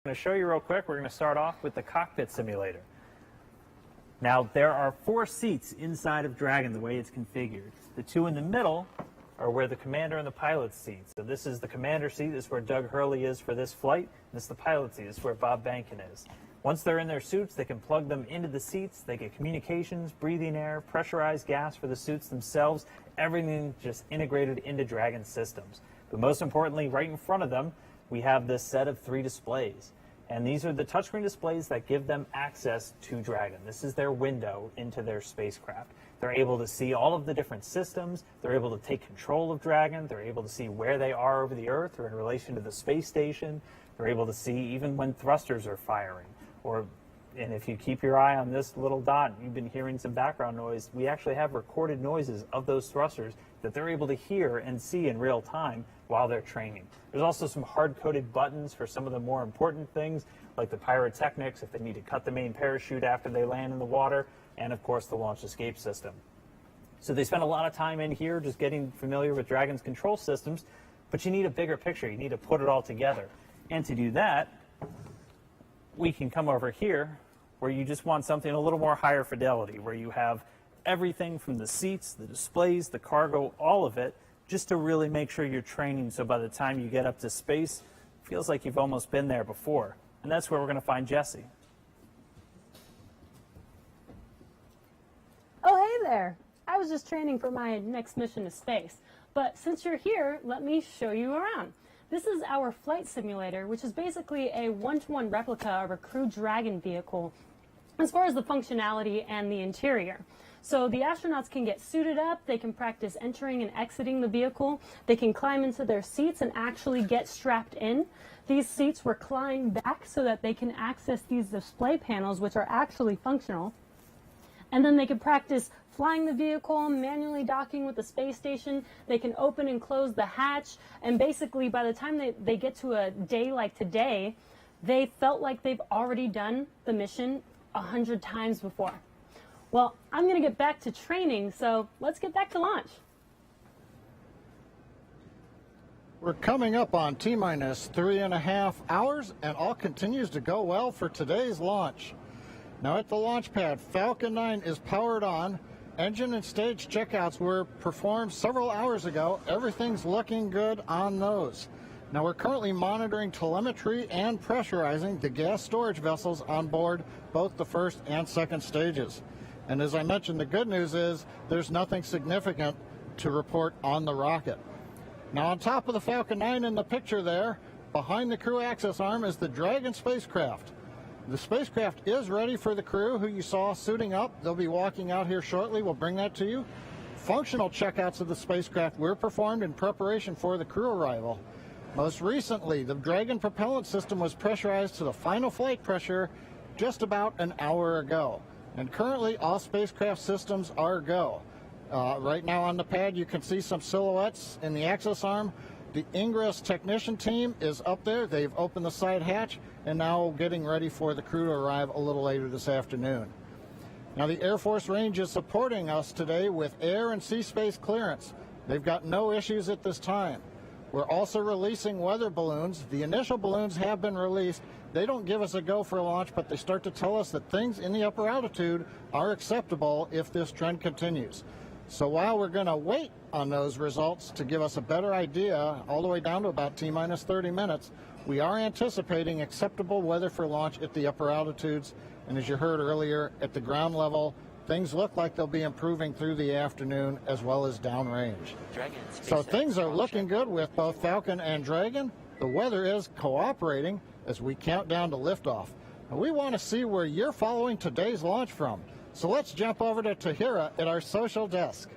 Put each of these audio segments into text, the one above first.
I'm going to show you real quick. We're going to start off with the cockpit simulator. Now, there are 4 seats inside of Dragon the way it's configured. The 2 in the middle are where the commander and the pilot's seat. So this is the commander seat. This is where Doug Hurley is for this flight. This is the pilot seat. This is where Bob Behnken is. Once they're in their suits, they can plug them into the seats. They get communications, breathing air, pressurized gas for the suits themselves. Everything just integrated into Dragon systems. But most importantly, right in front of them, we have this set of 3 displays. And these are the touchscreen displays that give them access to Dragon. This is their window into their spacecraft. They're able to see all of the different systems. They're able to take control of Dragon. They're able to see where they are over the Earth or in relation to the space station. They're able to see even when thrusters are firing. And if you keep your eye on this little dot, you've been hearing some background noise. We actually have recorded noises of those thrusters that they're able to hear and see in real time while they're training. There's also some hard-coded buttons for some of the more important things, like the pyrotechnics, if they need to cut the main parachute after they land in the water, and of course the launch escape system. So they spend a lot of time in here just getting familiar with Dragon's control systems, but you need a bigger picture. You need to put it all together. And to do that, we can come over here where you just want something a little more higher fidelity, where you have everything from the seats, the displays, the cargo, all of it, just to really make sure you're training so by the time you get up to space, it feels like you've almost been there before. And that's where we're going to find Jesse. Oh, hey there. I was just training for my next mission to space. But since you're here, let me show you around. This is our flight simulator, which is basically a one-to-one replica of a Crew Dragon vehicle as far as the functionality and the interior. So the astronauts can get suited up, they can practice entering and exiting the vehicle, they can climb into their seats and actually get strapped in. These seats recline back so that they can access these display panels, which are actually functional. And then they can practice flying the vehicle, manually docking with the space station. They can open and close the hatch. And basically, by the time they get to a day like today, they felt like they've already done the mission 100 times before. Well, I'm going to get back to training, so let's get back to launch. We're coming up on T-minus 3.5 hours, and all continues to go well for today's launch. Now at the launch pad, Falcon 9 is powered on. Engine and stage checkouts were performed several hours ago. Everything's looking good on those. Now we're currently monitoring telemetry and pressurizing the gas storage vessels on board both the first and second stages. And as I mentioned, the good news is there's nothing significant to report on the rocket. Now on top of the Falcon 9 in the picture there, behind the crew access arm is the Dragon spacecraft. The spacecraft is ready for the crew who you saw suiting up. They'll be walking out here shortly. We'll bring that to you. Functional checkouts of the spacecraft were performed in preparation for the crew arrival. Most recently, the Dragon propellant system was pressurized to the final flight pressure just about an hour ago. And currently, all spacecraft systems are go. Right now on the pad, you can see some silhouettes in the access arm. The ingress technician team is up there. They've opened the side hatch and now getting ready for the crew to arrive a little later this afternoon. Now the Air Force Range is supporting us today with air and sea space clearance. They've got no issues at this time. We're also releasing weather balloons. The initial balloons have been released. They don't give us a go for launch, but they start to tell us that things in the upper altitude are acceptable if this trend continues. So while we're going to wait on those results to give us a better idea, all the way down to about T-minus 30 minutes, we are anticipating acceptable weather for launch at the upper altitudes. And as you heard earlier, at the ground level, things look like they'll be improving through the afternoon as well as downrange. So things are looking good with both Falcon and Dragon. The weather is cooperating as we count down to liftoff. And we want to see where you're following today's launch from. So let's jump over to Tahira at our social desk.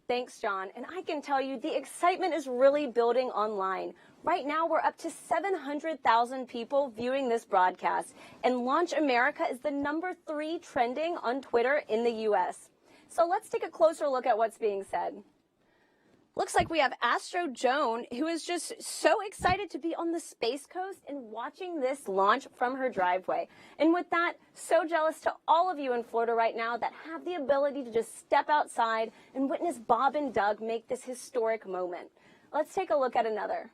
Thanks, John. And I can tell you the excitement is really building online. Right now, we're up to 700,000 people viewing this broadcast. And Launch America is the #3 trending on Twitter in the U.S. So let's take a closer look at what's being said. Looks like we have Astro Joan, who is just so excited to be on the Space Coast and watching this launch from her driveway. And with that, so jealous to all of you in Florida right now that have the ability to just step outside and witness Bob and Doug make this historic moment. Let's take a look at another.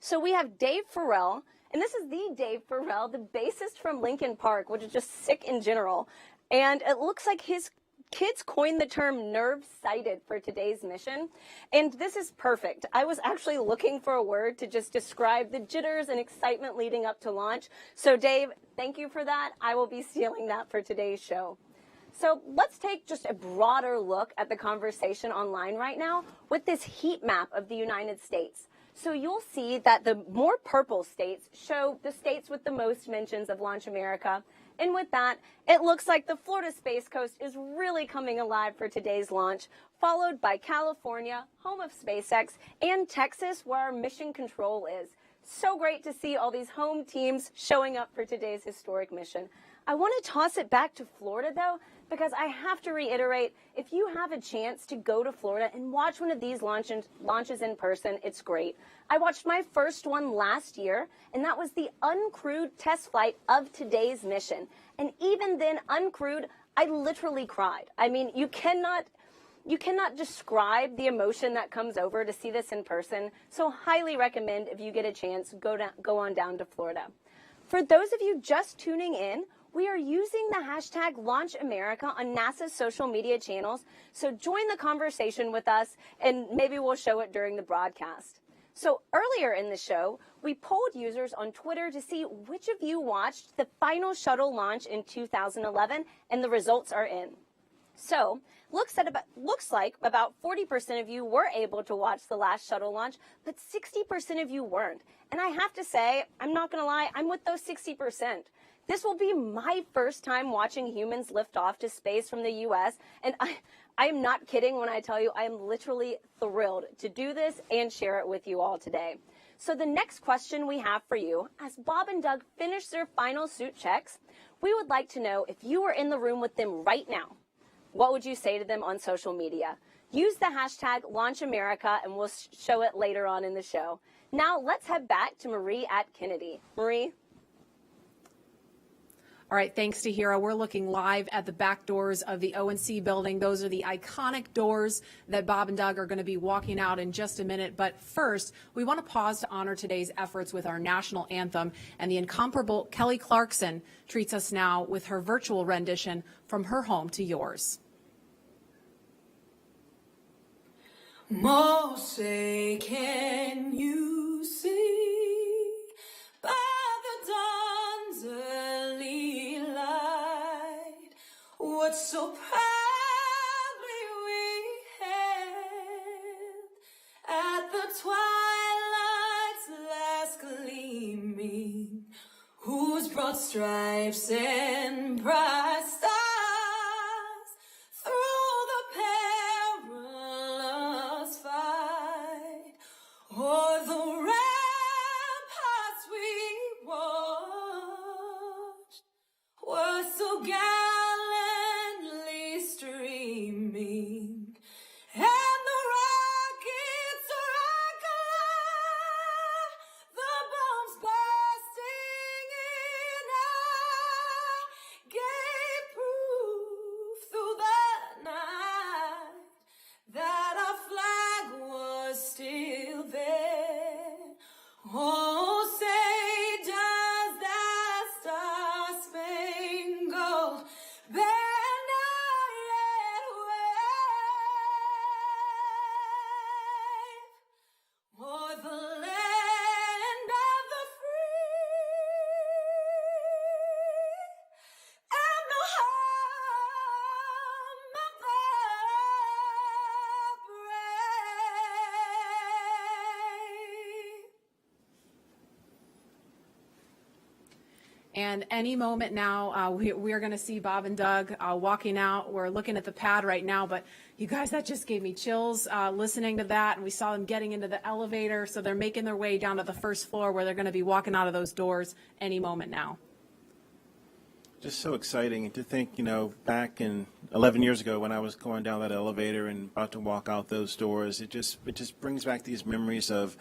So we have Dave Farrell, and this is the Dave Farrell, the bassist from Linkin Park, which is just sick in general. And it looks like his kids coined the term nerve-sighted for today's mission. And this is perfect. I was actually looking for a word to just describe the jitters and excitement leading up to launch. So Dave, thank you for that. I will be stealing that for today's show. So let's take just a broader look at the conversation online right now with this heat map of the United States. So you'll see that the more purple states show the states with the most mentions of Launch America. And with that, it looks like the Florida Space Coast is really coming alive for today's launch, followed by California, home of SpaceX, and Texas, where our mission control is. So great to see all these home teams showing up for today's historic mission. I want to toss it back to Florida, though, because I have to reiterate, if you have a chance to go to Florida and watch one of these launches in person, it's great. I watched my first one last year, and that was the uncrewed test flight of today's mission. And even then, uncrewed, I literally cried. I mean, you cannot describe the emotion that comes over to see this in person. So highly recommend, if you get a chance, go on down to Florida. For those of you just tuning in, we are using the hashtag #LaunchAmerica on NASA's social media channels, so join the conversation with us, and maybe we'll show it during the broadcast. So earlier in the show, we polled users on Twitter to see which of you watched the final shuttle launch in 2011, and the results are in. So, looks like about 40% of you were able to watch the last shuttle launch, but 60% of you weren't. And I have to say, I'm not going to lie, I'm with those 60%. This will be my first time watching humans lift off to space from the U.S., and I am not kidding when I tell you I am literally thrilled to do this and share it with you all today. So the next question we have for you, as Bob and Doug finish their final suit checks, we would like to know if you were in the room with them right now, what would you say to them on social media? Use the hashtag #LaunchAmerica, and we'll show it later on in the show. Now let's head back to Marie at Kennedy. Marie? All right, thanks to Hira. We're looking live at the back doors of the O&C building. Those are the iconic doors that Bob and Doug are going to be walking out in just a minute. But first, we want to pause to honor today's efforts with our national anthem. And the incomparable Kelly Clarkson treats us now with her virtual rendition from her home to yours. Most say, can you see by the dawn's early light what so proudly we hailed at the twilight's last gleaming, whose broad stripes and bright stars through the perilous fight o'er the ramparts we watched were so gallantly streaming, and the rockets rock alive, the bombs bursting in air gave proof through the night that our flag was still there. Oh, say does that star-spangled banner yet wave o'er the land of the free and the home of the brave. And any moment now, we are going to see Bob and Doug walking out. We're looking at the pad right now, but you guys, that just gave me chills listening to that. And we saw them getting into the elevator, so they're making their way down to the first floor where they're going to be walking out of those doors any moment now. Just so exciting to think, you know, back in 11 years ago when I was going down that elevator and about to walk out those doors, it just brings back these memories of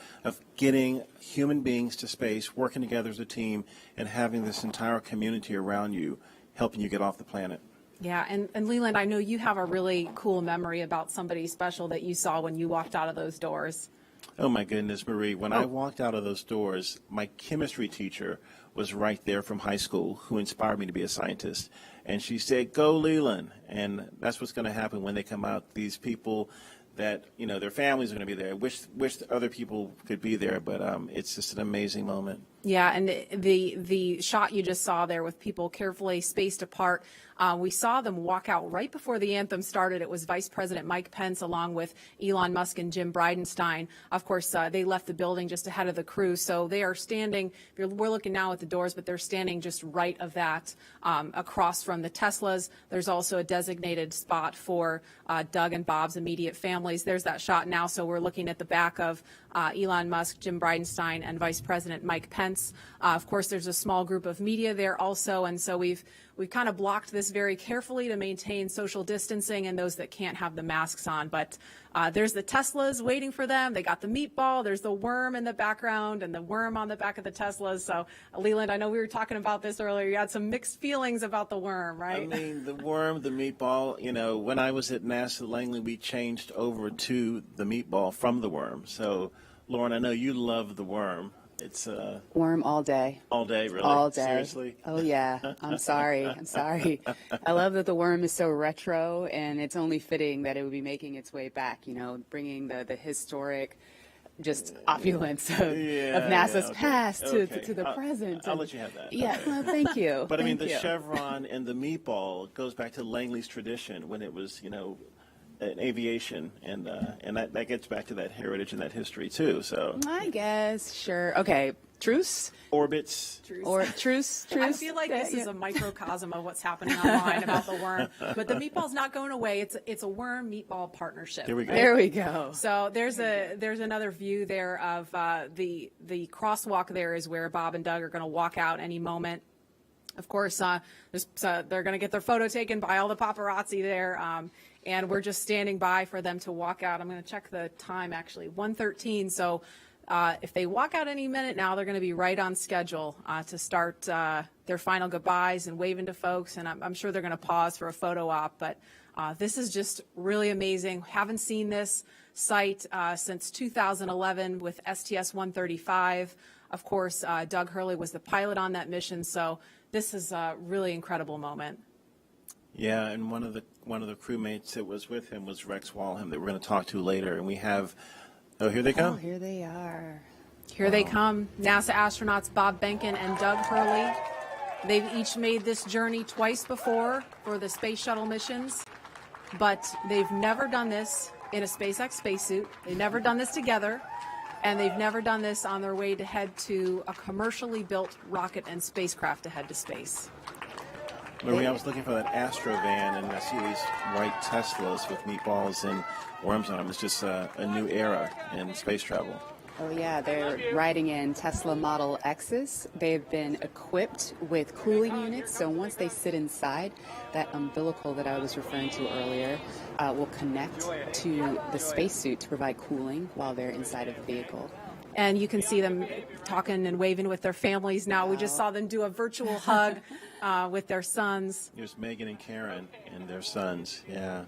getting human beings to space, working together as a team, and having this entire community around you helping you get off the planet. Yeah, and Leland, I know you have a really cool memory about somebody special that you saw when you walked out of those doors. Oh my goodness, Marie, when I walked out of those doors, my chemistry teacher was right there from high school who inspired me to be a scientist. And she said, go Leland. And that's what's going to happen when they come out. These people that, you know, their families are going to be there. Wish other people could be there, but it's just an amazing moment. Yeah, and the shot you just saw there with people carefully spaced apart, we saw them walk out right before the anthem started. It was Vice President Mike Pence along with Elon Musk and Jim Bridenstine. Of course, they left the building just ahead of the crew, so they are standing. We're looking now at the doors, but they're standing just right of that, across from the Teslas. There's also a designated spot for Doug and Bob's immediate families. There's that shot now, so we're looking at the back of Elon Musk, Jim Bridenstine, and Vice President Mike Pence. Of course, there's a small group of media there also, and so we've kind of blocked this very carefully to maintain social distancing and those that can't have the masks on. But there's the Teslas waiting for them. They got the meatball. There's the worm in the background and the worm on the back of the Teslas. So, Leland, I know we were talking about this earlier. You had some mixed feelings about the worm, right? I mean, the worm, the meatball, you know, when I was at NASA Langley, we changed over to the meatball from the worm. So, Lauren, I know you love the worm. It's worm all day. All day, really? All day. Seriously? Oh, yeah. I'm sorry. I'm sorry. I love that the worm is so retro, and it's only fitting that it would be making its way back, you know, bringing the historic just opulence of NASA's past to the present. I'll let you have that. Yeah, well, thank you. But I mean, Thank the you. chevron and the meatball goes back to Langley's tradition when it was, you know, in aviation, and that gets back to that heritage and that history too. So I guess, sure. Okay, truce? orbits. Or truce? I feel like this is a microcosm of what's happening online about the worm. But the meatball's not going away. It's a worm meatball partnership. There we go. There we go. So there's another view there of the crosswalk. There is where Bob and Doug are going to walk out any moment. Of course, they're going to get their photo taken by all the paparazzi there, and we're just standing by for them to walk out. I'm going to check the time, actually, 1:13. So if they walk out any minute now, they're going to be right on schedule to start their final goodbyes and waving to folks, and I'm sure they're going to pause for a photo op. But this is just really amazing. Haven't seen this site since 2011 with STS-135. Of course, Doug Hurley was the pilot on that mission, so this is a really incredible moment. Yeah, and one of the crewmates that was with him was Rex Walham that we're going to talk to later, and we have. Oh, here they come. Oh, here they are. Here they come, NASA astronauts Bob Behnken and Doug Hurley. They've each made this journey twice before for the space shuttle missions, but they've never done this in a SpaceX spacesuit. They've never done this together, and they've never done this on their way to head to a commercially built rocket and spacecraft to head to space. Marie, I was looking for that Astro van, and I see these white Teslas with meatballs and worms on them. It's just a new era in space travel. Oh, yeah, they're riding in Tesla Model X's. They've been equipped with cooling units, so once they sit inside, that umbilical that I was referring to earlier will connect to the spacesuit to provide cooling while they're inside of the vehicle. And you can see them talking and waving with their families now. We just saw them do a virtual hug with their sons. Here's Megan and Karen and their sons. Yeah.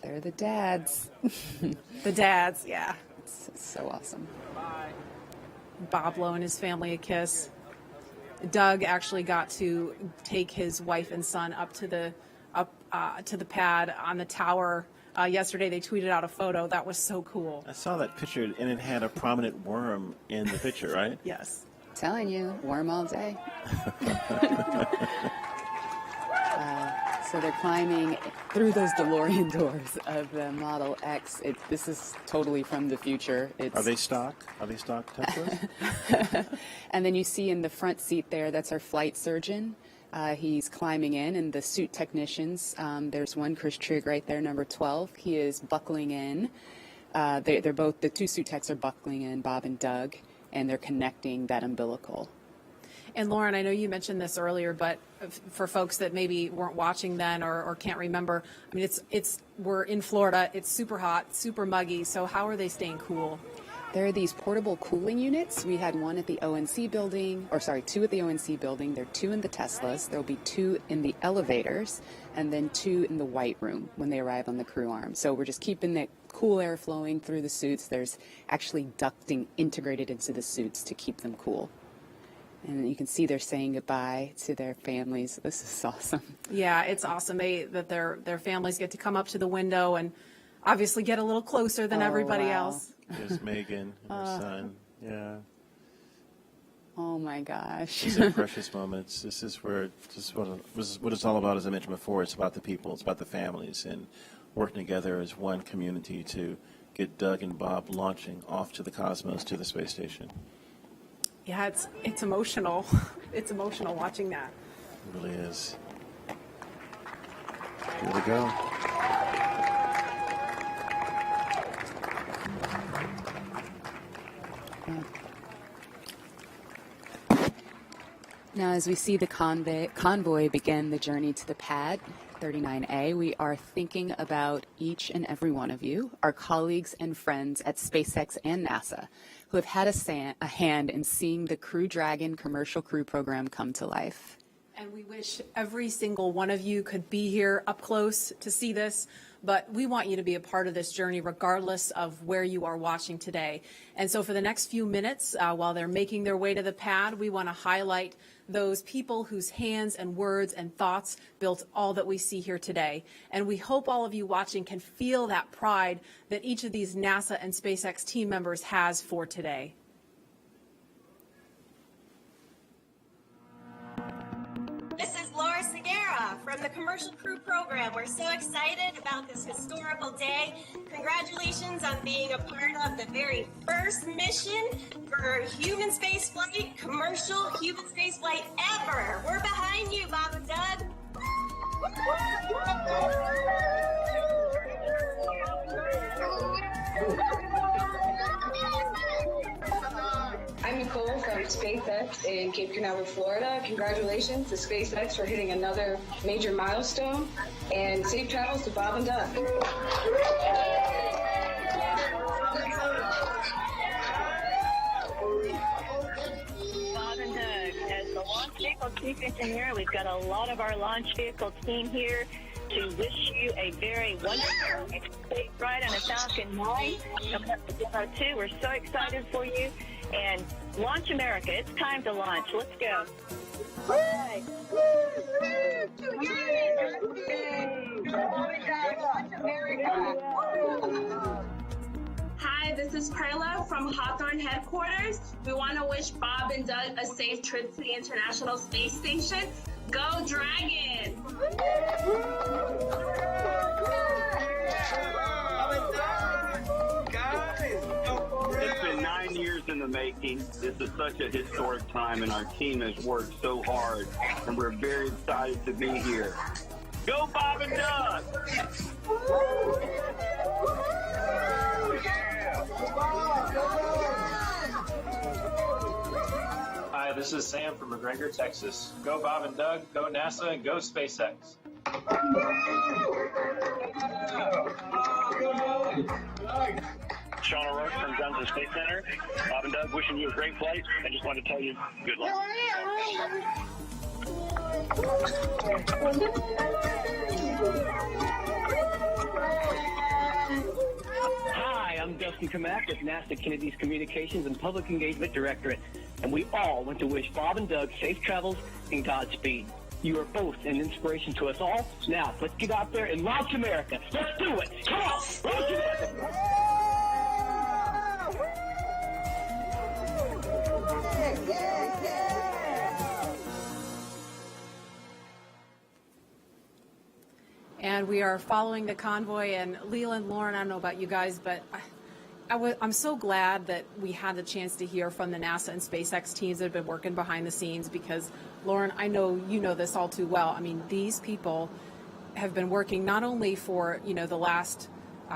They're the dads. The dads, yeah. It's so awesome. Bob blowing his family a kiss. Doug actually got to take his wife and son up to the pad on the tower. Yesterday they tweeted out a photo. That was so cool. I saw that picture, and it had a prominent worm in the picture, right? Yes. Telling you, worm all day. So they're climbing through those DeLorean doors of the Model X. This is totally from the future. Are they stock? Are they stock Teslas? And then you see in the front seat there, that's our flight surgeon. He's climbing in, and the suit technicians, there's one, Chris Trigg right there, number 12. He is buckling in. They're both, the two suit techs are buckling in, Bob and Doug, and they're connecting that umbilical. And Lauren, I know you mentioned this earlier, but for folks that maybe weren't watching then or can't remember, I mean, we're in Florida. It's super hot, super muggy. So how are they staying cool? There are these portable cooling units. We had one at the ONC building, two at the ONC building. There are two in the Teslas. There'll be two in the elevators, and then two in the White Room when they arrive on the crew arm. So we're just keeping it cool air flowing through the suits. There's actually ducting integrated into the suits to keep them cool. And you can see they're saying goodbye to their families. This is awesome. Yeah, it's awesome that their families get to come up to the window and obviously get a little closer than everybody wow. else. There's Megan and her son. Yeah. Oh my gosh. These are precious moments. This is where what it's all about, as I mentioned before. It's about the people. It's about the families and working together as one community to get Doug and Bob launching off to the cosmos, to the space station. Yeah, it's emotional. It's emotional watching that. It really is. Here we go. Now, as we see the convoy begin the journey to the pad, 39A, we are thinking about each and every one of you, our colleagues and friends at SpaceX and NASA, who have had a hand in seeing the Crew Dragon commercial crew program come to life. And we wish every single one of you could be here up close to see this, but we want you to be a part of this journey regardless of where you are watching today. And so for the next few minutes, while they're making their way to the pad, we want to highlight those people whose hands and words and thoughts built all that we see here today. And we hope all of you watching can feel that pride that each of these NASA and SpaceX team members has for today. This is Laura Segura from the Commercial Crew Program. We're so excited about this historical day. Congratulations on being a part of the very first mission for human spaceflight, commercial human spaceflight ever. We're behind you, Bob and Doug. I'm Nicole from SpaceX in Cape Canaveral, Florida. Congratulations to SpaceX for hitting another major milestone, and safe travels to Bob and Doug. Bob and Doug, as the launch vehicle chief engineer, we've got a lot of our launch vehicle team here to wish you a very wonderful safe ride on a Falcon 9. Coming up to Demo 2, we're so excited for you. And launch America, it's time to launch. Let's go. Hi. Hi, this is Perla from Hawthorne headquarters. We want to wish Bob and Doug a safe trip to the International Space Station. Go Dragon! It's been 9 years in the making. This is such a historic time, and our team has worked so hard, and we're very excited to be here. Go Bob and Doug! Hi, this is Sam from McGregor, Texas. Go Bob and Doug, go NASA, and go SpaceX. Sean O'Rourke from Johnson Space Center. Bob and Doug, wishing you a great flight. I just wanted to tell you good luck. Hi, I'm Dustin Kamak with NASA Kennedy's Communications and Public Engagement Directorate, and we all want to wish Bob and Doug safe travels and Godspeed. You are both an inspiration to us all. Now, let's get out there and launch America. Let's do it. Come on, launch America. And we are following the convoy. And Leland, Lauren, I don't know about you guys, but I'm so glad that we had the chance to hear from the NASA and SpaceX teams that have been working behind the scenes, because, Lauren, I know you know this all too well. I mean, these people have been working not only for, the last,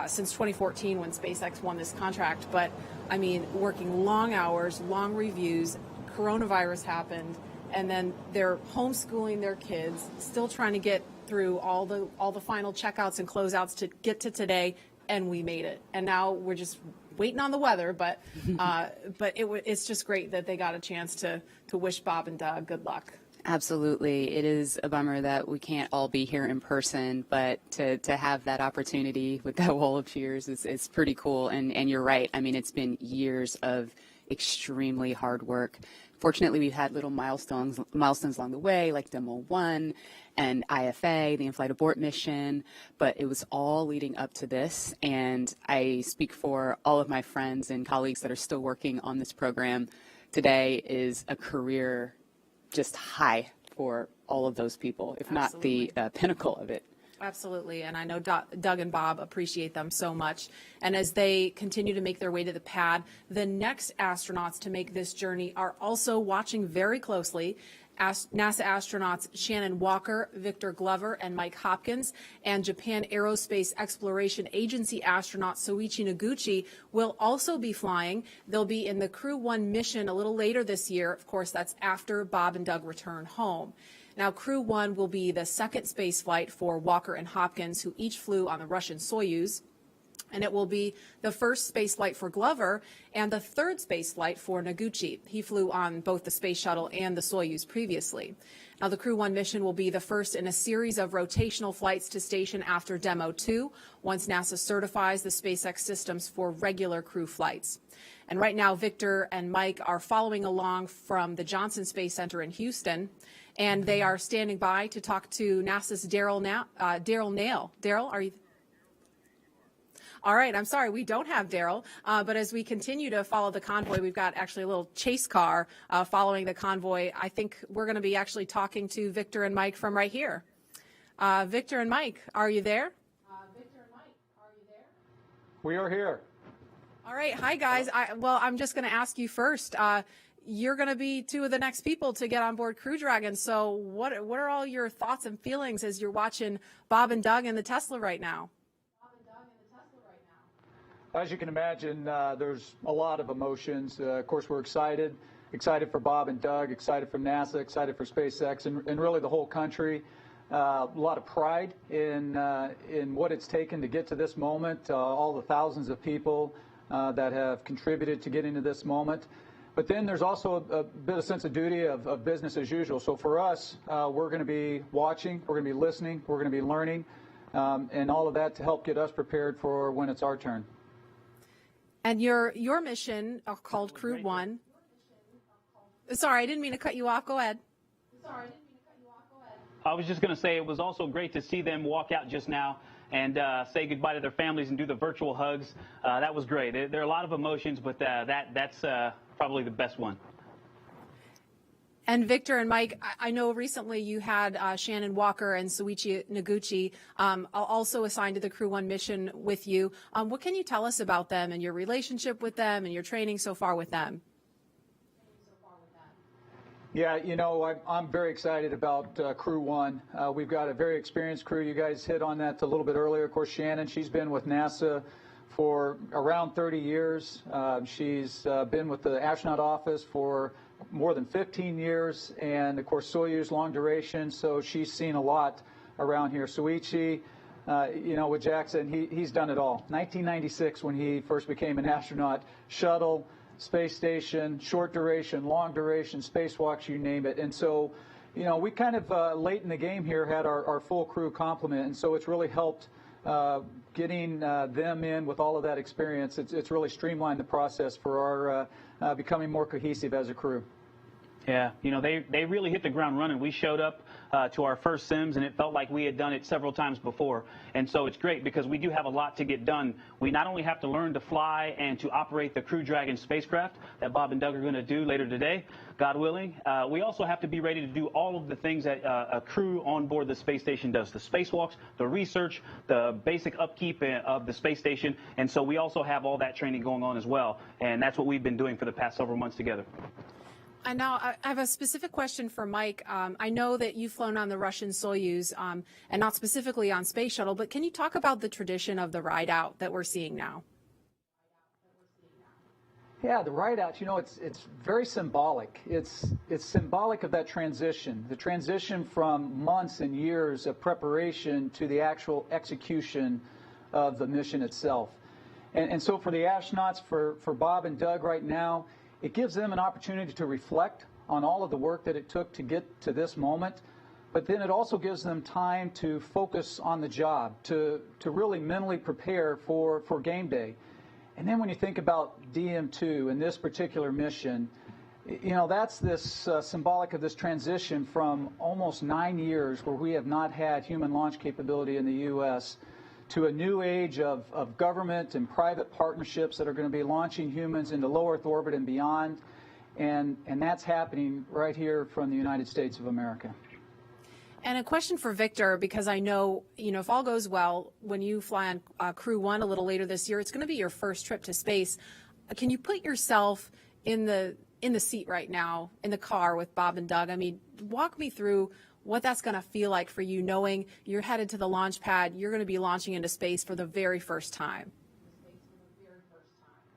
since 2014 when SpaceX won this contract, but, I mean, working long hours, long reviews. Coronavirus happened, and then they're homeschooling their kids, still trying to get through all the final checkouts and closeouts to get to today, and we made it. And now we're just waiting on the weather, but it's just great that they got a chance to wish Bob and Doug good luck. Absolutely. It is a bummer that we can't all be here in person, but to have that opportunity with that wall of cheers is pretty cool. And you're right. I mean, it's been years of extremely hard work. Fortunately, we've had little milestones along the way, like Demo 1 and IFA, the in-flight abort mission, but it was all leading up to this. And I speak for all of my friends and colleagues that are still working on this program. Today is a career just high for all of those people, if not the pinnacle of it. Absolutely, and I know Doug and Bob appreciate them so much. And as they continue to make their way to the pad, the next astronauts to make this journey are also watching very closely. NASA astronauts Shannon Walker, Victor Glover, and Mike Hopkins, and Japan Aerospace Exploration Agency astronaut Soichi Noguchi will also be flying. They'll be in the Crew 1 mission a little later this year. Of course, that's after Bob and Doug return home. Now, Crew 1 will be the second space flight for Walker and Hopkins, who each flew on the Russian Soyuz. And it will be the first space flight for Glover and the third space flight for Noguchi. He flew on both the Space Shuttle and the Soyuz previously. Now, the Crew 1 mission will be the first in a series of rotational flights to station after Demo 2, once NASA certifies the SpaceX systems for regular crew flights. And right now, Victor and Mike are following along from the Johnson Space Center in Houston, and they are standing by to talk to NASA's Daryl Nail. Daryl, are you? All right, I'm sorry, we don't have Daryl, but as we continue to follow the convoy, we've got actually a little chase car following the convoy. I think we're going to be actually talking to Victor and Mike from right here. Victor and Mike, are you there? We are here. All right, hi guys. I'm just going to ask you first. You're going to be two of the next people to get on board Crew Dragon. So what are all your thoughts and feelings as you're watching Bob and Doug in the Tesla right now? As you can imagine, there's a lot of emotions. Of course, we're excited for Bob and Doug, excited for NASA, excited for SpaceX, and really the whole country. A lot of pride in what it's taken to get to this moment, all the thousands of people that have contributed to getting to this moment. But then there's also a bit of sense of duty of business as usual. So for us, we're going to be watching, we're going to be listening, we're going to be learning, and all of that to help get us prepared for when it's our turn. And your mission called Crew 1. Sorry, I didn't mean to cut you off. Go ahead. I was just going to say it was also great to see them walk out just now and say goodbye to their families and do the virtual hugs. That was great. There are a lot of emotions, but that's probably the best one. And Victor and Mike, I know recently you had Shannon Walker and Soichi Noguchi also assigned to the Crew 1 mission with you. What can you tell us about them and your relationship with them and your training so far with them? Yeah, you know, I'm very excited about Crew 1. We've got a very experienced crew. You guys hit on that a little bit earlier. Of course, Shannon, she's been with NASA for around 30 years. She's been with the astronaut office for more than 15 years, and of course Soyuz long duration, so she's seen a lot around here. Soichi, you know, with Jackson, he's done it all. 1996 when he first became an astronaut, shuttle, space station, short duration, long duration, spacewalks, you name it. And so, you know, we kind of late in the game here had our full crew complement, and so it's really helped getting them in with all of that experience. It's really streamlined the process for our becoming more cohesive as a crew. Yeah, you know, they really hit the ground running. We showed up to our first sims, and it felt like we had done it several times before. And so it's great because we do have a lot to get done. We not only have to learn to fly and to operate the Crew Dragon spacecraft that Bob and Doug are going to do later today, God willing, we also have to be ready to do all of the things that a crew on board the space station does, the spacewalks, the research, the basic upkeep of the space station. And so we also have all that training going on as well. And that's what we've been doing for the past several months together. And now I have a specific question for Mike. I know that you've flown on the Russian Soyuz and not specifically on Space Shuttle, but can you talk about the tradition of the ride out that we're seeing now? Yeah, the ride out, you know, it's very symbolic. It's symbolic of that transition, the transition from months and years of preparation to the actual execution of the mission itself. And so for the astronauts, for Bob and Doug right now, it gives them an opportunity to reflect on all of the work that it took to get to this moment. But then it also gives them time to focus on the job, to really mentally prepare for game day. And then when you think about DM2 and this particular mission, you know, that's this symbolic of this transition from almost 9 years where we have not had human launch capability in the U.S. to a new age of government and private partnerships that are going to be launching humans into low Earth orbit and beyond. And that's happening right here from the United States of America. And a question for Victor, because I know, you know, if all goes well, when you fly on Crew 1 a little later this year, it's going to be your first trip to space. Can you put yourself in the seat right now, in the car with Bob and Doug? I mean, walk me through what that's going to feel like for you, knowing you're headed to the launch pad, you're going to be launching into space for the very first time.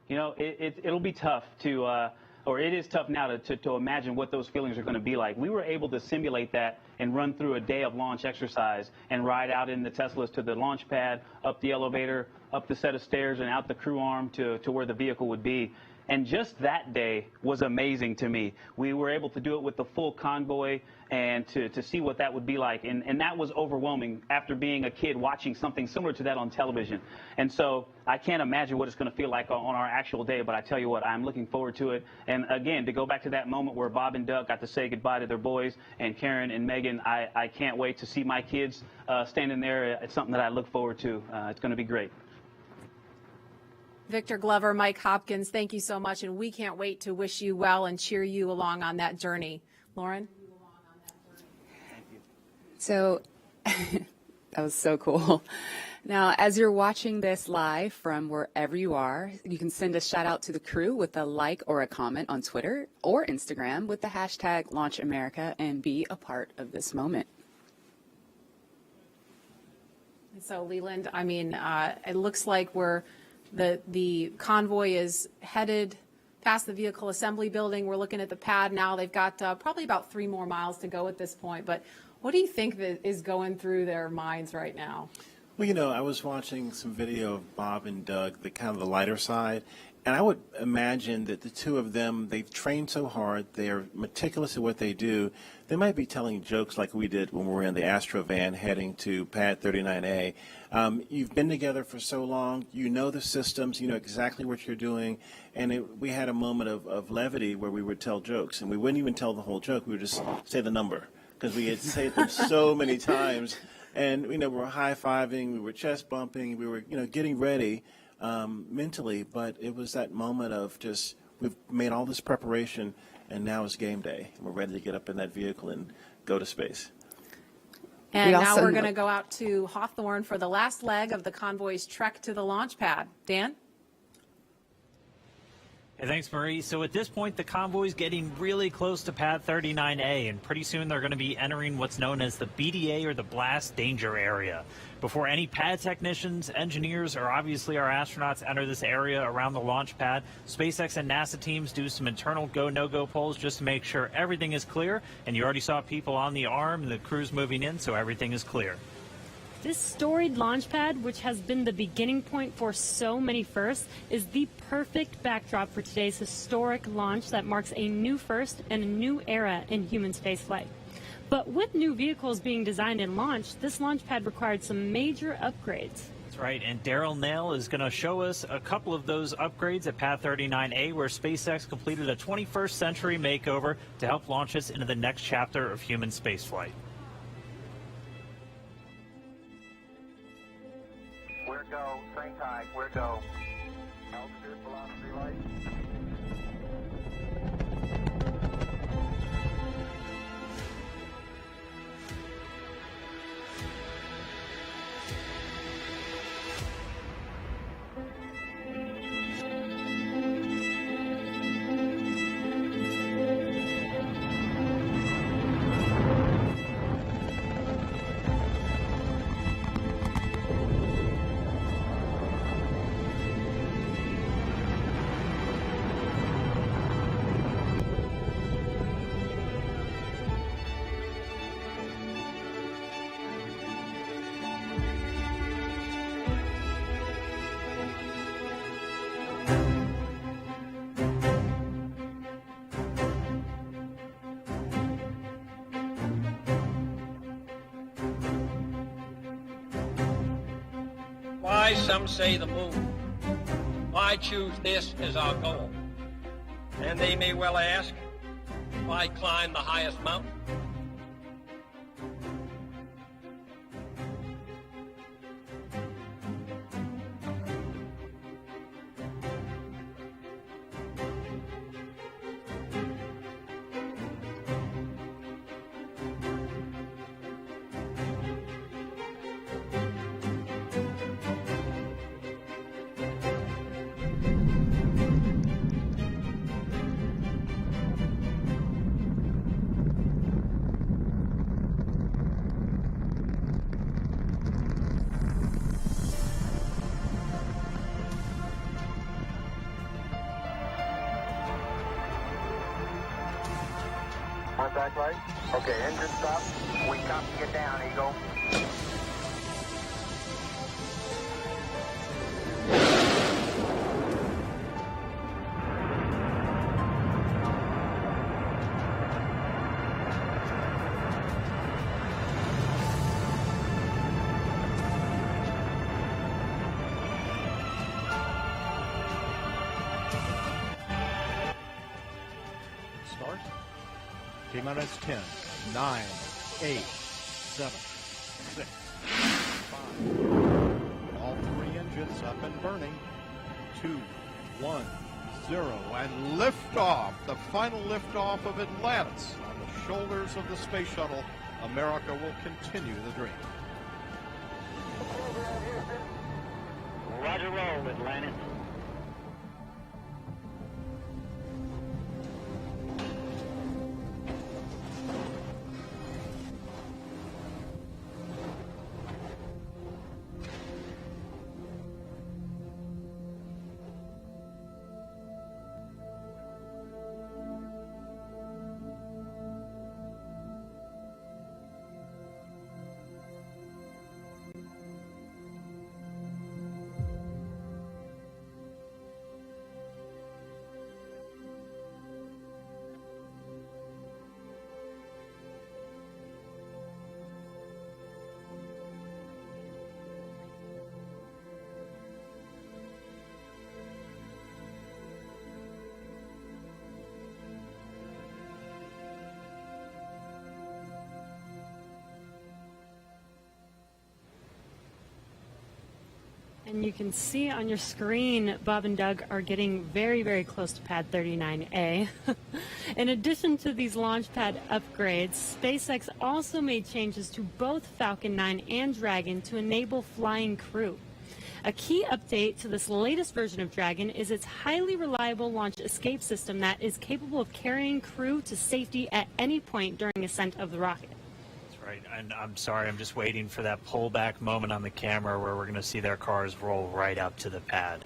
You know, it'll be tough to, or it is tough now to imagine what those feelings are going to be like. We were able to simulate that and run through a day of launch exercise and ride out in the Teslas to the launch pad, up the elevator, up the set of stairs, and out the crew arm to where the vehicle would be. And just that day was amazing to me. We were able to do it with the full convoy and to see what that would be like. And that was overwhelming after being a kid watching something similar to that on television. And so I can't imagine what it's going to feel like on our actual day, but I tell you what, I'm looking forward to it. And again, to go back to that moment where Bob and Doug got to say goodbye to their boys, and Karen and Megan, I can't wait to see my kids standing there. It's something that I look forward to. It's going to be great. Victor Glover, Mike Hopkins, thank you so much, and we can't wait to wish you well and cheer you along on that journey. Lauren? So that was so cool. Now, as you're watching this live from wherever you are, you can send a shout out to the crew with a like or a comment on Twitter or Instagram with the hashtag LaunchAmerica and be a part of this moment. So, Leland, I mean, it looks like the convoy is headed past the vehicle assembly building. We're looking at the pad now. They've got probably about 3 more miles to go at this point. But what do you think that is going through their minds right now? Well, you know, I was watching some video of Bob and Doug, the kind of the lighter side, and I would imagine that the two of them, they've trained so hard, they're meticulous at what they do, they might be telling jokes like we did when we were in the Astro van heading to Pad 39A. You've been together for so long, you know the systems, you know exactly what you're doing, and we had a moment of levity where we would tell jokes, and we wouldn't even tell the whole joke, we would just say the number, because we had said them so many times. And, you know, we were high-fiving, we were chest bumping, we were, you know, getting ready mentally. But it was that moment of just, we've made all this preparation, and now it's game day. We're ready to get up in that vehicle and go to space. And now we're going to go out to Hawthorne for the last leg of the convoy's trek to the launch pad. Dan? Hey, thanks, Marie. So at this point, the convoy's getting really close to Pad 39A, and pretty soon they're going to be entering what's known as the BDA, or the Blast Danger Area. Before any pad technicians, engineers, or obviously our astronauts enter this area around the launch pad, SpaceX and NASA teams do some internal go, no-go polls just to make sure everything is clear. And you already saw people on the arm, and the crew's moving in, so everything is clear. This storied launch pad, which has been the beginning point for so many firsts, is the perfect backdrop for today's historic launch that marks a new first and a new era in human spaceflight. But with new vehicles being designed and launched, this launch pad required some major upgrades. That's right, and Daryl Nail is going to show us a couple of those upgrades at Pad 39A, where SpaceX completed a 21st century makeover to help launch us into the next chapter of human spaceflight. Where go, same time, where go. Altitude, velocity, light. Why, some say the moon. Why choose this as our goal? And they may well ask, why climb the highest mountain? Contact light. Okay, engine stop. We copy you down, Eagle. Start. T-minus 10, 9, 8, 7, 6, 5. All three engines up and burning. 2, 1, 0, and liftoff. The final liftoff of Atlantis on the shoulders of the space shuttle. America will continue the dream. Roger, roll, Atlantis. And you can see on your screen, Bob and Doug are getting very, very close to pad 39A. In addition to these launch pad upgrades, SpaceX also made changes to both Falcon 9 and Dragon to enable flying crew. A key update to this latest version of Dragon is its highly reliable launch escape system that is capable of carrying crew to safety at any point during ascent of the rocket. Right, and I'm sorry, I'm just waiting for that pullback moment on the camera where we're going to see their cars roll right up to the pad.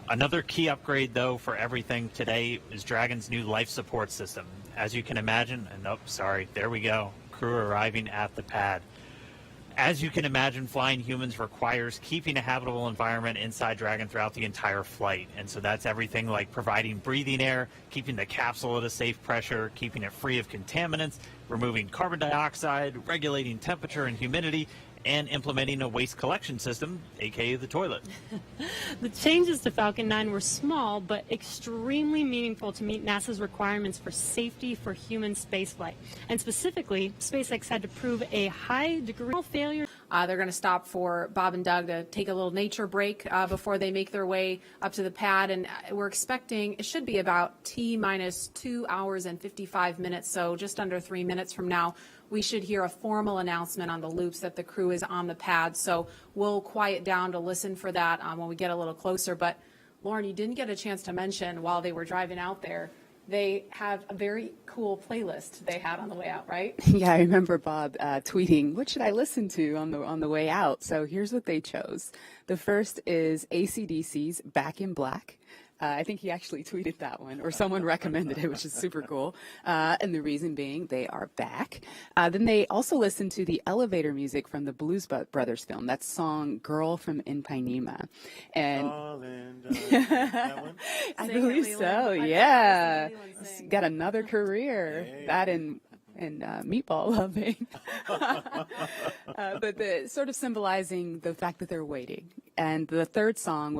Another key upgrade, though, for everything today is Dragon's new life support system. As you can imagine, and oh, sorry, there we go, crew arriving at the pad. As you can imagine, flying humans requires keeping a habitable environment inside Dragon throughout the entire flight. And so that's everything like providing breathing air, keeping the capsule at a safe pressure, keeping it free of contaminants, removing carbon dioxide, regulating temperature and humidity, and implementing a waste collection system, aka the toilet. The changes to Falcon 9 were small but extremely meaningful to meet NASA's requirements for safety for human spaceflight. And specifically, SpaceX had to prove a high degree of failure. They're going to stop for Bob and Doug to take a little nature break before they make their way up to the pad. And we're expecting it should be about T-minus 2 hours and 55 minutes, so just under 3 minutes from now. We should hear a formal announcement on the loops that the crew is on the pad. So we'll quiet down to listen for that when we get a little closer. But Lauren, you didn't get a chance to mention while they were driving out there, they have a very cool playlist they had on the way out, right? Yeah, I remember Bob tweeting, what should I listen to on the way out? So here's what they chose. The first is AC/DC's Back in Black. I think he actually tweeted that one, or someone recommended it, which is super cool. And the reason being, they are back. Then they also listened to the elevator music from the Blues Brothers film, that song "Girl from Ipanema," and I believe so. Yeah, got another career. That and and meatball loving, but sort of symbolizing the fact that they're waiting. And the third song